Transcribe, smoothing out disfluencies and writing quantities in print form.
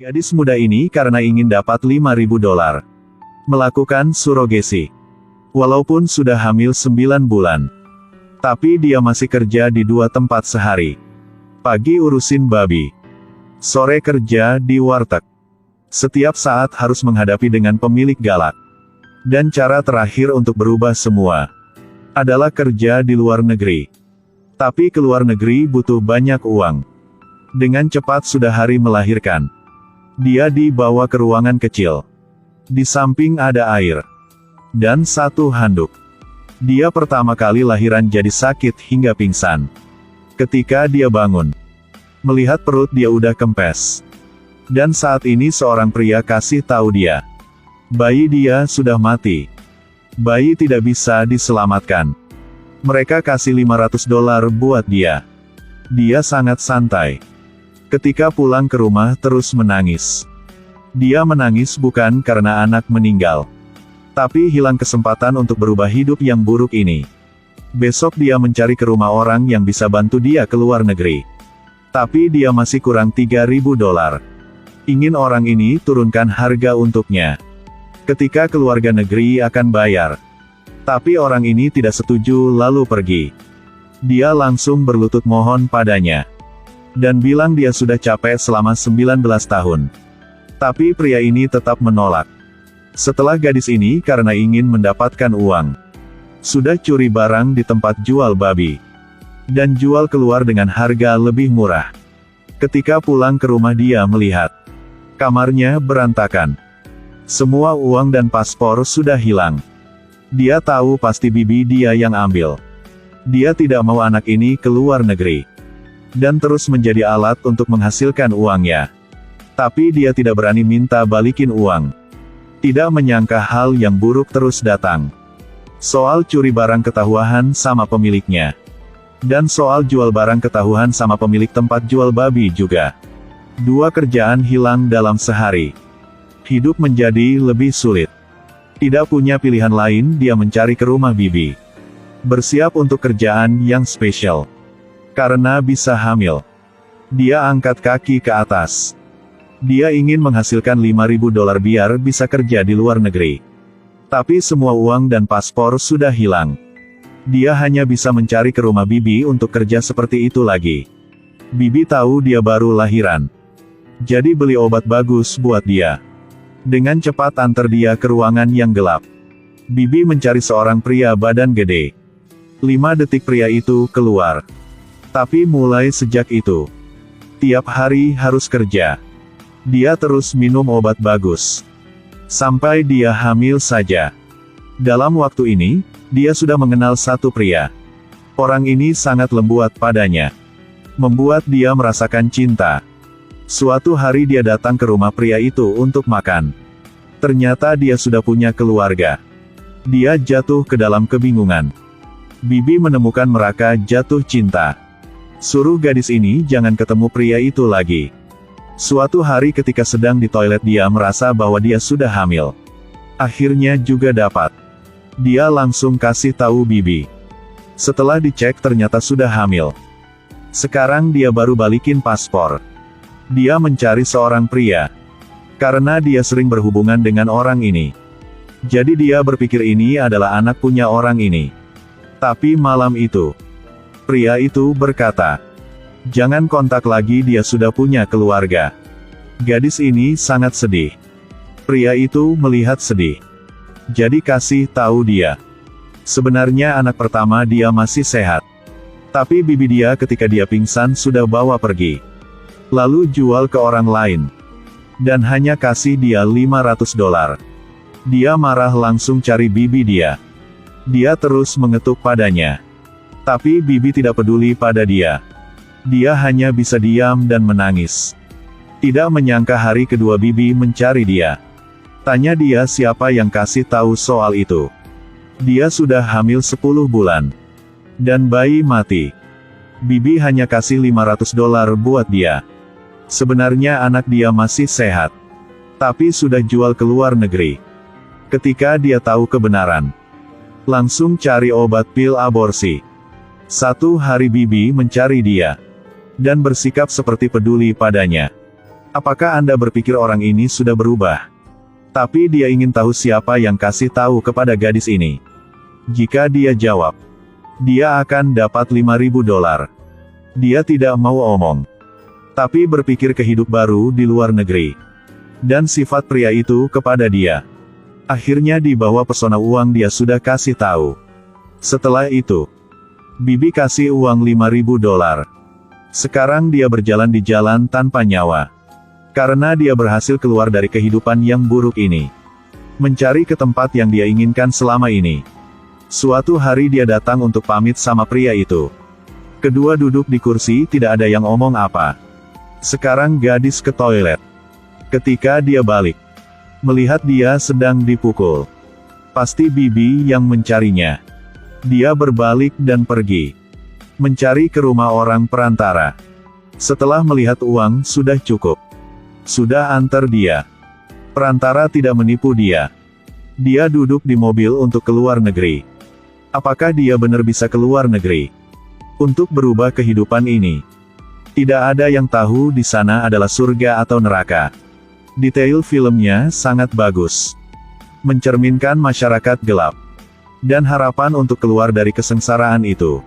Gadis muda ini karena ingin dapat $5.000. Melakukan surogesi. Walaupun sudah hamil 9 bulan. Tapi dia masih kerja di 2 tempat sehari. Pagi urusin babi. Sore kerja di warteg. Setiap saat harus menghadapi dengan pemilik galak. Dan cara terakhir untuk berubah semua adalah kerja di luar negeri. Tapi ke luar negeri butuh banyak uang. Dengan cepat sudah hari melahirkan. Dia dibawa ke ruangan kecil. Di samping ada air. Dan 1 handuk. Dia pertama kali lahiran jadi sakit hingga pingsan. Ketika dia bangun, melihat perut dia udah kempes. Dan saat ini seorang pria kasih tahu dia. Bayi dia sudah mati. Bayi tidak bisa diselamatkan. Mereka kasih $500 buat dia. Dia sangat santai. Ketika pulang ke rumah terus menangis. Dia menangis bukan karena anak meninggal. Tapi hilang kesempatan untuk berubah hidup yang buruk ini. Besok dia mencari ke rumah orang yang bisa bantu dia ke luar negeri. Tapi dia masih kurang $3.000. Ingin orang ini turunkan harga untuknya. Ketika keluarga negeri akan bayar. Tapi orang ini tidak setuju lalu pergi. Dia langsung berlutut mohon padanya. Dan bilang dia sudah capek selama 19 tahun. Tapi pria ini tetap menolak. Setelah gadis ini karena ingin mendapatkan uang. Sudah curi barang di tempat jual babi. Dan jual keluar dengan harga lebih murah. Ketika pulang ke rumah dia melihat. Kamarnya berantakan. Semua uang dan paspor sudah hilang. Dia tahu pasti bibi dia yang ambil. Dia tidak mau anak ini ke luar negeri. Dan terus menjadi alat untuk menghasilkan uangnya. Tapi dia tidak berani minta balikin uang. Tidak menyangka hal yang buruk terus datang. Soal curi barang ketahuan sama pemiliknya. Dan soal jual barang ketahuan sama pemilik tempat jual babi juga. 2 kerjaan hilang dalam sehari. Hidup menjadi lebih sulit. Tidak punya pilihan lain dia mencari ke rumah bibi. Bersiap untuk kerjaan yang spesial. Karena bisa hamil. Dia angkat kaki ke atas. Dia ingin menghasilkan $5.000 biar bisa kerja di luar negeri. Tapi semua uang dan paspor sudah hilang. Dia hanya bisa mencari ke rumah bibi untuk kerja seperti itu lagi. Bibi tahu dia baru lahiran. Jadi beli obat bagus buat dia. Dengan cepat antar dia ke ruangan yang gelap. Bibi mencari seorang pria badan gede. 5 detik pria itu keluar. Tapi mulai sejak itu, tiap hari harus kerja. Dia terus minum obat bagus. Sampai dia hamil saja. Dalam waktu ini, dia sudah mengenal satu pria. Orang ini sangat lembut padanya. Membuat dia merasakan cinta. Suatu hari dia datang ke rumah pria itu untuk makan. Ternyata dia sudah punya keluarga. Dia jatuh ke dalam kebingungan. Bibi menemukan mereka jatuh cinta. Suruh gadis ini jangan ketemu pria itu lagi. Suatu hari ketika sedang di toilet dia merasa bahwa dia sudah hamil. Akhirnya juga dapat. Dia langsung kasih tahu bibi. Setelah dicek ternyata sudah hamil. Sekarang dia baru balikin paspor. Dia mencari seorang pria. Karena dia sering berhubungan dengan orang ini. Jadi dia berpikir ini adalah anak punya orang ini. Tapi malam itu, pria itu berkata, jangan kontak lagi, dia sudah punya keluarga. Gadis ini sangat sedih. Pria itu melihat sedih. Jadi kasih tahu dia. Sebenarnya anak pertama dia masih sehat. Tapi bibi dia ketika dia pingsan sudah bawa pergi. Lalu jual ke orang lain. Dan hanya kasih dia $500. Dia marah langsung cari bibi dia. Dia terus mengetuk padanya. Tapi bibi tidak peduli pada dia. Dia hanya bisa diam dan menangis. Tidak menyangka hari kedua bibi mencari dia. Tanya dia siapa yang kasih tahu soal itu. Dia sudah hamil 10 bulan. Dan bayi mati. Bibi hanya kasih $500 buat dia. Sebenarnya anak dia masih sehat. Tapi sudah jual ke luar negeri. Ketika dia tahu kebenaran. Langsung cari obat pil aborsi. Satu hari bibi mencari dia. Dan bersikap seperti peduli padanya. Apakah Anda berpikir orang ini sudah berubah? Tapi dia ingin tahu siapa yang kasih tahu kepada gadis ini. Jika dia jawab, dia akan dapat $5.000. Dia tidak mau omong. Tapi berpikir ke hidup baru di luar negeri. Dan sifat pria itu kepada dia. Akhirnya di bawah pesona uang dia sudah kasih tahu. Setelah itu, Bibi kasih uang $5.000. Sekarang dia berjalan di jalan tanpa nyawa. Karena dia berhasil keluar dari kehidupan yang buruk ini. Mencari ke tempat yang dia inginkan selama ini. Suatu hari dia datang untuk pamit sama pria itu. Kedua duduk di kursi, tidak ada yang omong apa. Sekarang gadis ke toilet. Ketika dia balik, melihat dia sedang dipukul. Pasti Bibi yang mencarinya. Dia berbalik dan pergi. Mencari ke rumah orang perantara. Setelah melihat uang sudah cukup. Sudah antar dia. Perantara tidak menipu dia. Dia duduk di mobil untuk keluar negeri. Apakah dia benar bisa keluar negeri? Untuk berubah kehidupan ini. Tidak ada yang tahu di sana adalah surga atau neraka. Detail filmnya sangat bagus. Mencerminkan masyarakat gelap. Dan harapan untuk keluar dari kesengsaraan itu.